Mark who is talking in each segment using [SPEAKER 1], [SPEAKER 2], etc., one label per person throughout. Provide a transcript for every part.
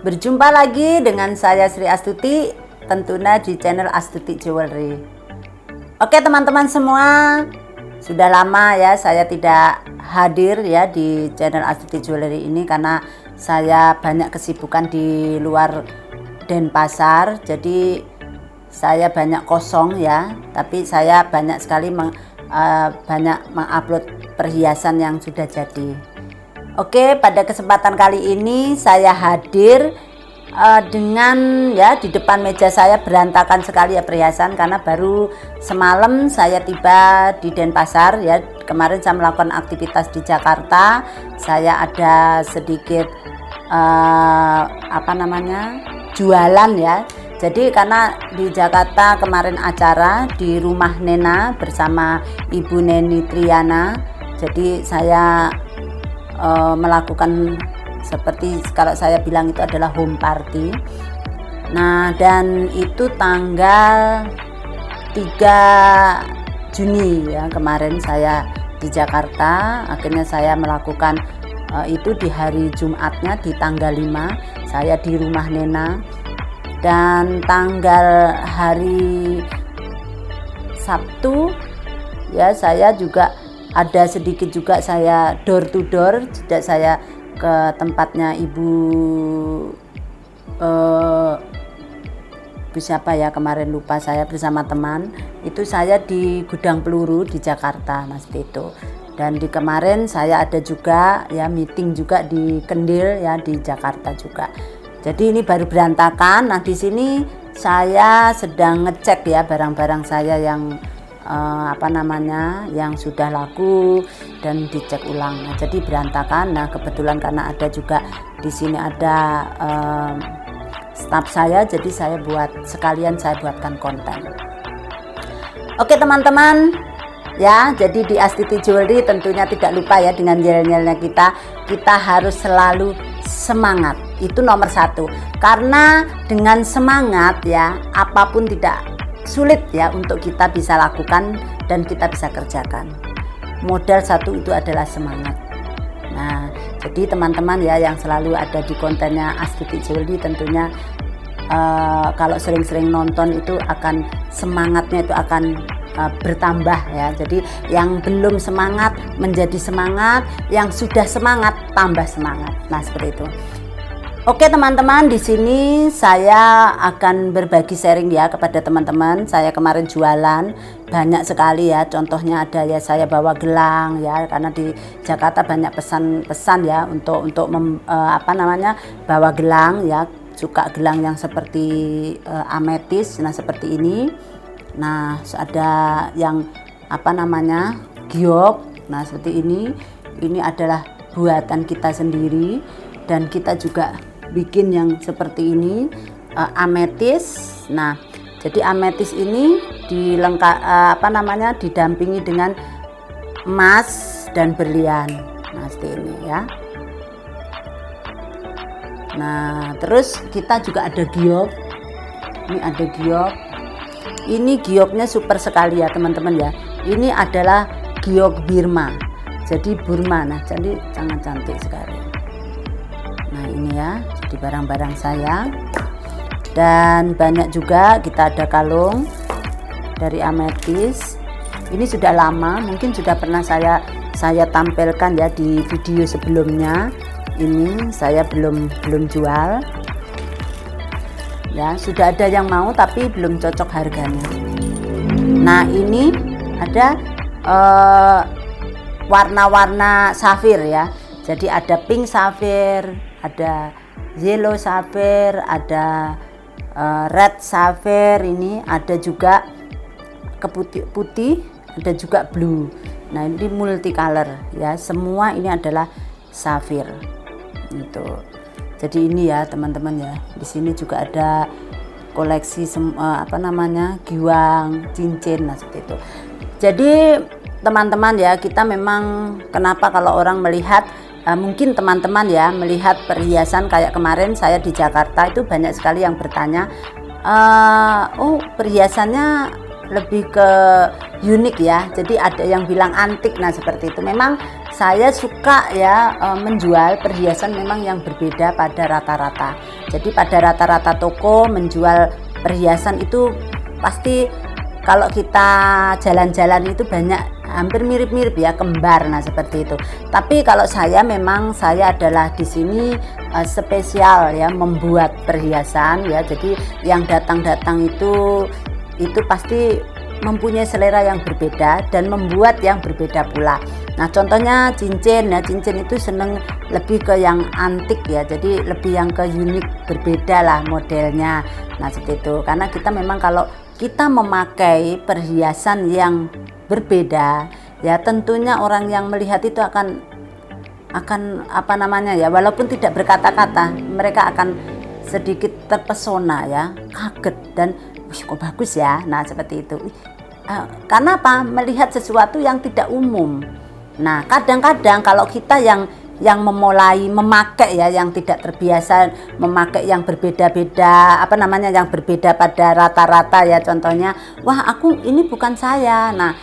[SPEAKER 1] Berjumpa lagi dengan saya Sri Astuti, tentunya di channel Astuti Jewelry. Oke teman-teman semua, sudah lama ya saya tidak hadir ya di channel Astuti Jewelry ini karena saya banyak kesibukan di luar Denpasar. Jadi saya banyak kosong ya, tapi saya banyak sekali banyak mengupload perhiasan yang sudah jadi. Oke, pada kesempatan kali ini saya hadir dengan ya di depan meja saya berantakan sekali ya perhiasan karena baru semalam saya tiba di Denpasar ya. Kemarin saya melakukan aktivitas di Jakarta. Saya ada sedikit jualan ya. Jadi karena di Jakarta kemarin acara di rumah Nena bersama Ibu Neni Triana. Jadi saya melakukan seperti kalau saya bilang itu adalah home party. Nah, dan itu tanggal 3 Juni ya, kemarin saya di Jakarta. Akhirnya saya melakukan itu di hari Jumatnya, di tanggal 5 saya di rumah Nena. Dan tanggal hari Sabtu ya saya juga ada sedikit juga saya door to door, tidak saya ke tempatnya Ibu siapa ya kemarin lupa saya bersama teman. Itu saya di Gudang Peluru di Jakarta mas itu. Dan di kemarin saya ada juga ya meeting juga di Kendil ya di Jakarta juga. Jadi ini baru berantakan. Nah di sini saya sedang ngecek ya barang-barang saya yang yang sudah laku dan dicek ulang. Nah, jadi berantakan. Nah kebetulan karena ada juga di sini ada staff saya, jadi saya buatkan konten. Oke teman-teman ya, jadi di Astuti Jewelry tentunya tidak lupa ya dengan yel-yelnya kita harus selalu semangat, itu nomor 1. Karena dengan semangat ya apapun tidak sulit ya untuk kita bisa lakukan dan kita bisa kerjakan. Modal 1 itu adalah semangat. Nah jadi teman-teman ya yang selalu ada di kontennya Astuti Jewelry tentunya kalau sering-sering nonton itu akan semangatnya itu akan bertambah ya. Jadi yang belum semangat menjadi semangat, yang sudah semangat tambah semangat. Nah seperti itu. Oke teman-teman, di sini saya akan berbagi sharing ya kepada teman-teman. Saya kemarin jualan banyak sekali ya. Contohnya ada ya saya bawa gelang ya, karena di Jakarta banyak pesan-pesan ya untuk bawa gelang ya. Suka gelang yang seperti ametis, nah seperti ini. Nah ada yang giok. Nah seperti ini. Ini adalah buatan kita sendiri dan kita juga bikin yang seperti ini ametis. Nah jadi ametis ini didampingi dengan emas dan berlian. Nah seperti ini ya. Nah terus kita juga ada giok. Ini ada giok. Ini gioknya super sekali ya teman-teman ya. Ini adalah giok Birma, jadi Burma. Nah jadi sangat cantik sekali. Nah ini ya, jadi barang-barang saya. Dan banyak juga kita ada kalung dari ametis. Ini sudah lama, mungkin sudah pernah saya tampilkan ya di video sebelumnya. Ini saya belum jual. Ya, sudah ada yang mau tapi belum cocok harganya. Nah, ini ada warna-warna safir ya. Jadi ada pink safir, ada yellow safir, ada red safir, ini ada juga putih, ada juga blue. Nah ini multicolor ya, semua ini adalah safir itu. Jadi ini ya teman-teman ya, di sini juga ada koleksi giwang, cincin, nah seperti itu. Jadi teman-teman ya, kita memang kenapa kalau orang melihat mungkin teman-teman ya melihat perhiasan kayak kemarin saya di Jakarta itu banyak sekali yang bertanya, oh perhiasannya lebih ke unik ya. Jadi ada yang bilang antik. Nah seperti itu. Memang saya suka ya menjual perhiasan memang yang berbeda pada rata-rata. Jadi pada rata-rata toko menjual perhiasan itu pasti kalau kita jalan-jalan itu banyak hampir mirip-mirip ya, kembar. Nah seperti itu. Tapi kalau saya memang saya adalah di sini spesial ya membuat perhiasan ya. Jadi yang datang-datang itu pasti mempunyai selera yang berbeda dan membuat yang berbeda pula. Nah contohnya cincin ya, cincin itu seneng lebih ke yang antik ya, jadi lebih yang ke unik, berbeda lah modelnya. Nah seperti itu, karena kita memang kalau kita memakai perhiasan yang berbeda ya tentunya orang yang melihat itu akan apa namanya ya, walaupun tidak berkata-kata mereka akan sedikit terpesona ya, kaget dan kok bagus ya. Nah seperti itu. Karena apa? Melihat sesuatu yang tidak umum. Nah kadang-kadang kalau kita yang memulai memakai ya, yang tidak terbiasa memakai yang berbeda-beda, apa namanya, yang berbeda pada rata-rata ya, contohnya wah aku ini bukan saya. Nah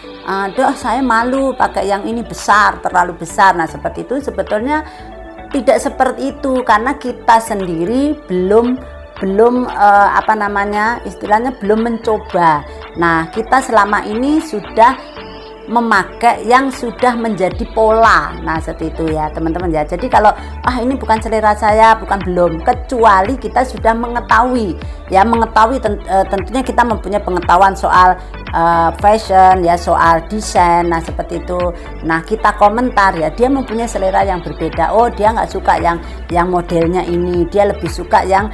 [SPEAKER 1] saya malu pakai yang ini besar, terlalu besar. Nah seperti itu sebetulnya tidak seperti itu, karena kita sendiri belum apa namanya, istilahnya belum mencoba. Nah kita selama ini sudah memakai yang sudah menjadi pola. Nah seperti itu ya teman-teman ya. Jadi kalau ini bukan selera saya, belum, kecuali kita sudah mengetahui ya, tentunya kita mempunyai pengetahuan soal fashion ya, soal desain. Nah seperti itu. Nah kita komentar ya, dia mempunyai selera yang berbeda. Oh dia nggak suka yang modelnya ini, dia lebih suka yang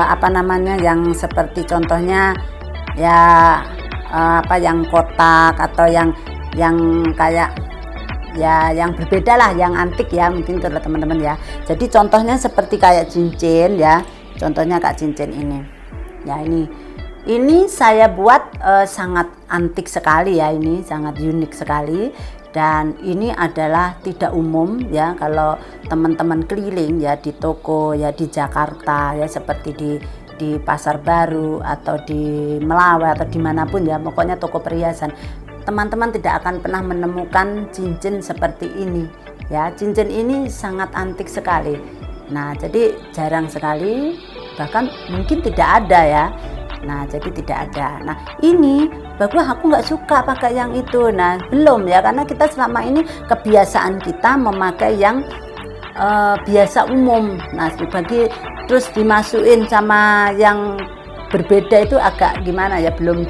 [SPEAKER 1] apa namanya, yang seperti contohnya ya yang kotak atau yang kayak ya yang berbeda lah, yang antik ya, mungkin itu teman-teman ya. Jadi contohnya seperti kayak cincin ya, contohnya kayak cincin ini ya, ini saya buat sangat antik sekali ya, ini sangat unik sekali. Dan ini adalah tidak umum ya, kalau teman-teman keliling ya di toko ya di Jakarta ya, seperti di Pasar Baru atau di Melawai atau dimanapun ya, pokoknya toko perhiasan, teman-teman tidak akan pernah menemukan cincin seperti ini ya. Cincin ini sangat antik sekali. Nah jadi jarang sekali, bahkan mungkin tidak ada ya. Nah jadi tidak ada. Nah ini bagus, aku nggak suka pakai yang itu. Nah belum ya, karena kita selama ini kebiasaan kita memakai yang biasa umum. Nah terus dimasukin sama yang berbeda itu agak gimana ya, belum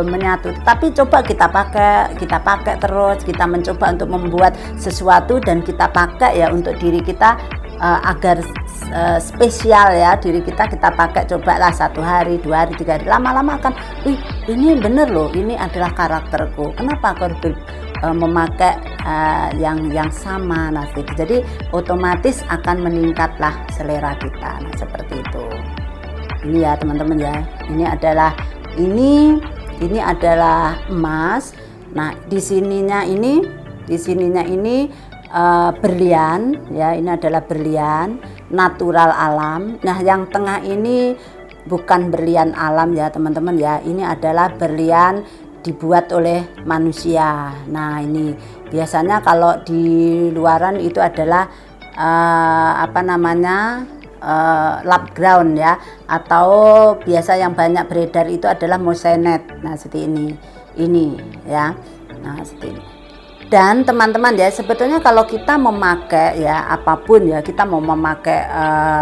[SPEAKER 1] menyatu. Tapi coba kita pakai terus, kita mencoba untuk membuat sesuatu dan kita pakai ya untuk diri kita agar spesial ya, diri kita pakai, cobalah 1 hari, 2 hari, 3 hari, lama-lama akan ini bener loh, ini adalah karakterku, kenapa aku harus memakai yang sama. Nah jadi otomatis akan meningkatlah selera kita. Nah seperti itu. Ini ya teman-teman ya, ini adalah emas. Nah di sininya ini berlian ya, ini adalah berlian natural alam. Nah yang tengah ini bukan berlian alam ya teman-teman ya, ini adalah berlian dibuat oleh manusia. Nah ini biasanya kalau di luaran itu adalah apa namanya, lab ground ya, atau biasa yang banyak beredar itu adalah moissanite. Nah seperti ini ya. Nah seperti ini. Dan teman-teman ya, sebetulnya kalau kita memakai ya apapun ya, kita mau memakai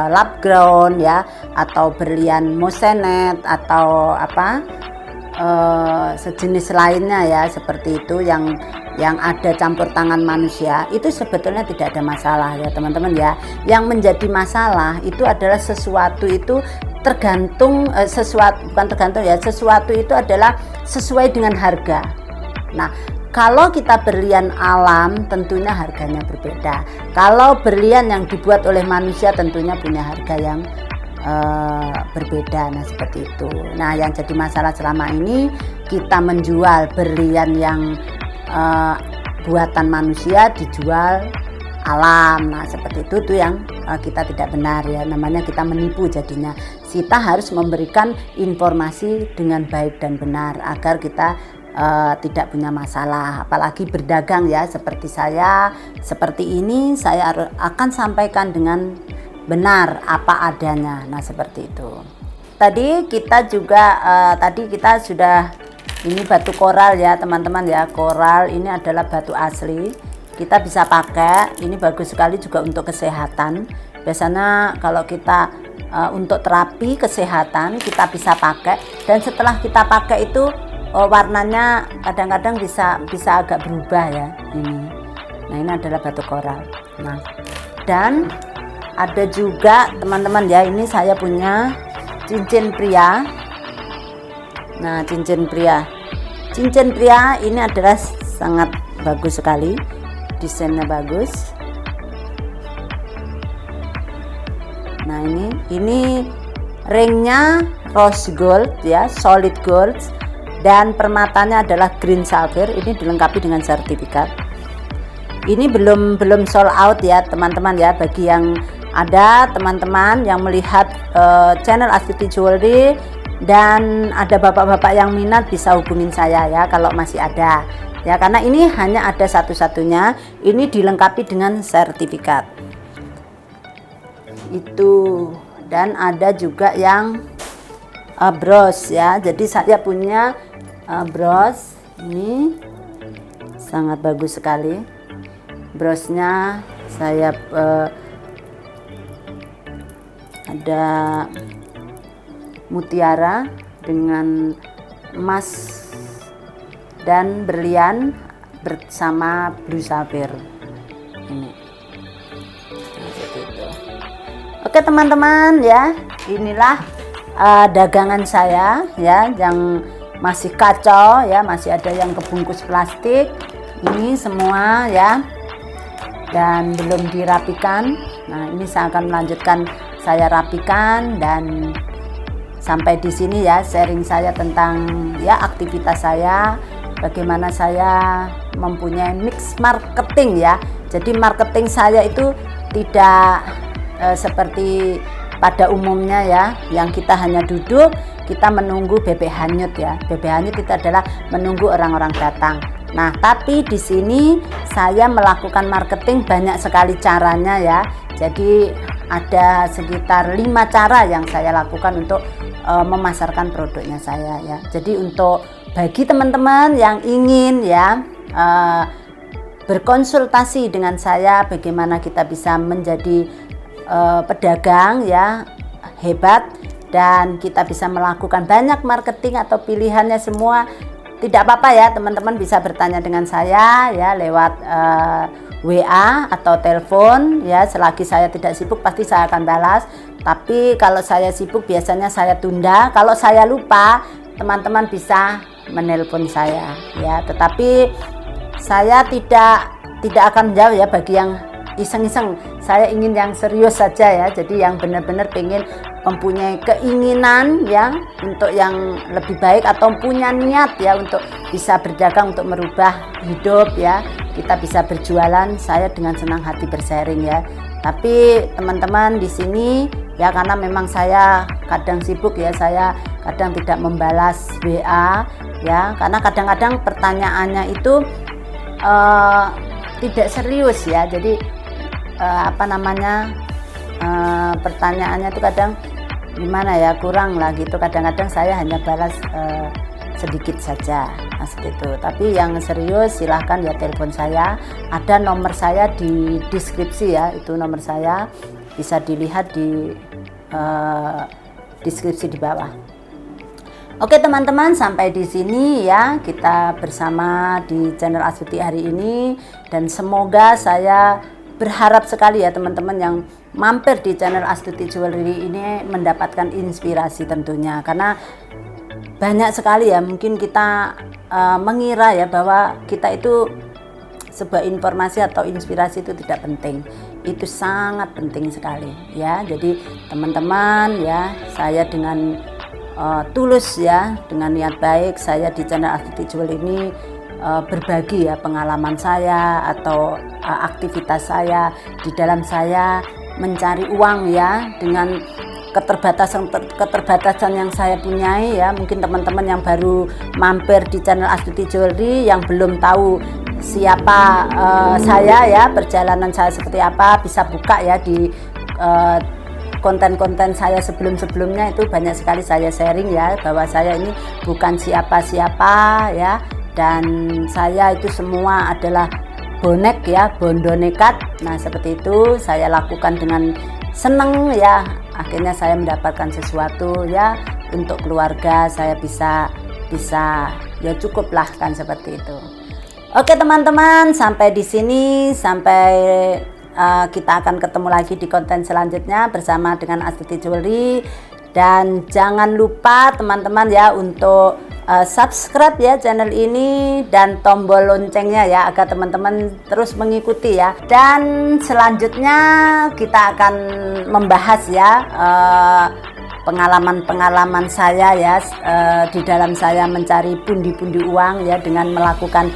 [SPEAKER 1] lab ground ya, atau berlian moissanite atau apa sejenis lainnya ya, seperti itu yang ada campur tangan manusia, itu sebetulnya tidak ada masalah ya teman-teman ya. Yang menjadi masalah itu adalah sesuatu itu tergantung sesuatu itu adalah sesuai dengan harga. Nah kalau kita berlian alam tentunya harganya berbeda. Kalau berlian yang dibuat oleh manusia tentunya punya harga yang berbeda. Nah seperti itu. Nah yang jadi masalah selama ini kita menjual berlian yang buatan manusia dijual alam. Nah seperti itu tuh yang kita tidak benar ya, namanya kita menipu jadinya. kita harus memberikan informasi dengan baik dan benar agar kita tidak punya masalah. Apalagi berdagang ya, seperti saya seperti ini, saya akan sampaikan dengan benar apa adanya. Nah seperti itu. Tadi kita juga tadi kita sudah, ini batu koral ya teman-teman ya. Koral ini adalah batu asli, kita bisa pakai. Ini bagus sekali juga untuk kesehatan. Biasanya kalau kita untuk terapi kesehatan kita bisa pakai, dan setelah kita pakai itu warnanya kadang-kadang bisa agak berubah ya ini. Nah ini adalah batu koral. Nah dan ada juga teman-teman ya, ini saya punya cincin pria. Nah cincin pria ini adalah sangat bagus sekali, desainnya bagus. Nah ini ringnya rose gold ya, solid gold, dan permatanya adalah green sapphire. Ini dilengkapi dengan sertifikat. Ini belum sold out ya teman-teman ya. Bagi yang ada teman-teman yang melihat channel Astuti Jewelry dan ada bapak-bapak yang minat, bisa hubungin saya ya kalau masih ada ya, karena ini hanya ada satu-satunya. Ini dilengkapi dengan sertifikat itu. Dan ada juga yang bros ya, jadi saya punya bros ini sangat bagus sekali. Brosnya saya ada mutiara dengan emas dan berlian bersama blue sapphire ini. Nah, seperti itu. Oke teman-teman ya, inilah dagangan saya ya, yang masih kacau ya, masih ada yang kebungkus plastik ini semua ya, dan belum dirapikan. Nah ini saya akan melanjutkan, saya rapikan. Dan sampai di sini ya sharing saya tentang ya aktivitas saya, bagaimana saya mempunyai mix marketing ya. Jadi marketing saya itu tidak seperti pada umumnya ya, yang kita hanya duduk kita menunggu bebek hanyut ya. Bebek hanyut itu adalah menunggu orang-orang datang. Nah tapi di sini saya melakukan marketing banyak sekali caranya ya. Jadi ada sekitar 5 cara yang saya lakukan untuk memasarkan produknya saya ya. Jadi untuk bagi teman-teman yang ingin ya berkonsultasi dengan saya, bagaimana kita bisa menjadi pedagang ya hebat, dan kita bisa melakukan banyak marketing atau pilihannya semua, tidak apa-apa ya teman-teman, bisa bertanya dengan saya ya lewat WA atau telepon ya. Selagi saya tidak sibuk pasti saya akan balas, tapi kalau saya sibuk biasanya saya tunda. Kalau saya lupa, teman-teman bisa menelpon saya ya, tetapi saya tidak akan menjawab ya bagi yang iseng-iseng. Saya ingin yang serius saja ya, jadi yang benar-benar pengen mempunyai keinginan ya untuk yang lebih baik, atau punya niat ya untuk bisa berdagang, untuk merubah hidup ya, kita bisa berjualan. Saya dengan senang hati bersharing ya. Tapi teman-teman di sini ya, karena memang saya kadang sibuk ya, saya kadang tidak membalas WA ya, karena kadang-kadang pertanyaannya itu tidak serius ya. Jadi pertanyaannya itu kadang gimana ya, kurang lah gitu. Kadang-kadang saya hanya balas sedikit saja seperti itu. Tapi yang serius silahkan ya telepon saya. Ada nomor saya di deskripsi ya, itu nomor saya bisa dilihat di deskripsi di bawah. Oke teman-teman, sampai di sini ya kita bersama di channel Astuti hari ini, dan semoga saya berharap sekali ya teman-teman yang mampir di channel Astuti Jewelry ini mendapatkan inspirasi tentunya, karena banyak sekali ya mungkin kita mengira ya bahwa kita itu sebuah informasi atau inspirasi itu tidak penting. Itu sangat penting sekali ya. Jadi teman-teman ya, saya dengan tulus ya, dengan niat baik, saya di channel Astuti Jewelry ini berbagi ya pengalaman saya atau aktivitas saya di dalam saya mencari uang ya, dengan keterbatasan yang saya punyai ya. Mungkin teman-teman yang baru mampir di channel Astuti Jewelry yang belum tahu siapa saya ya, perjalanan saya seperti apa, bisa buka ya di konten-konten saya sebelum-sebelumnya. Itu banyak sekali saya sharing ya, bahwa saya ini bukan siapa-siapa ya, dan saya itu semua adalah bonek ya, bondo nekat. Nah seperti itu saya lakukan dengan seneng ya, akhirnya saya mendapatkan sesuatu ya untuk keluarga. Saya bisa ya cukup lah kan, seperti itu. Oke teman-teman, sampai di sini, sampai kita akan ketemu lagi di konten selanjutnya bersama dengan Astuti Jewelry. Dan jangan lupa teman-teman ya untuk subscribe ya channel ini dan tombol loncengnya ya, agar teman-teman terus mengikuti ya. Dan selanjutnya kita akan membahas ya pengalaman-pengalaman saya ya di dalam saya mencari pundi-pundi uang ya, dengan melakukan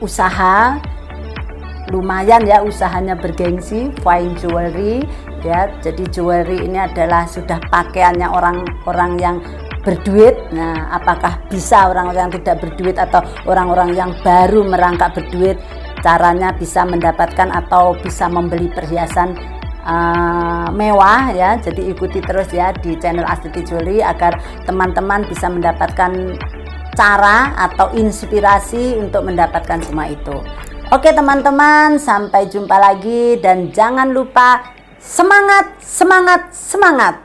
[SPEAKER 1] usaha lumayan ya, usahanya bergengsi, fine jewelry ya. Jadi jewelry ini adalah sudah pakaiannya orang-orang yang berduit. Nah, apakah bisa orang-orang yang tidak berduit atau orang-orang yang baru merangkak berduit caranya bisa mendapatkan atau bisa membeli perhiasan mewah ya. Jadi ikuti terus ya di channel Astuti Jewelry agar teman-teman bisa mendapatkan cara atau inspirasi untuk mendapatkan semua itu. Oke teman-teman, sampai jumpa lagi dan jangan lupa semangat, semangat, semangat.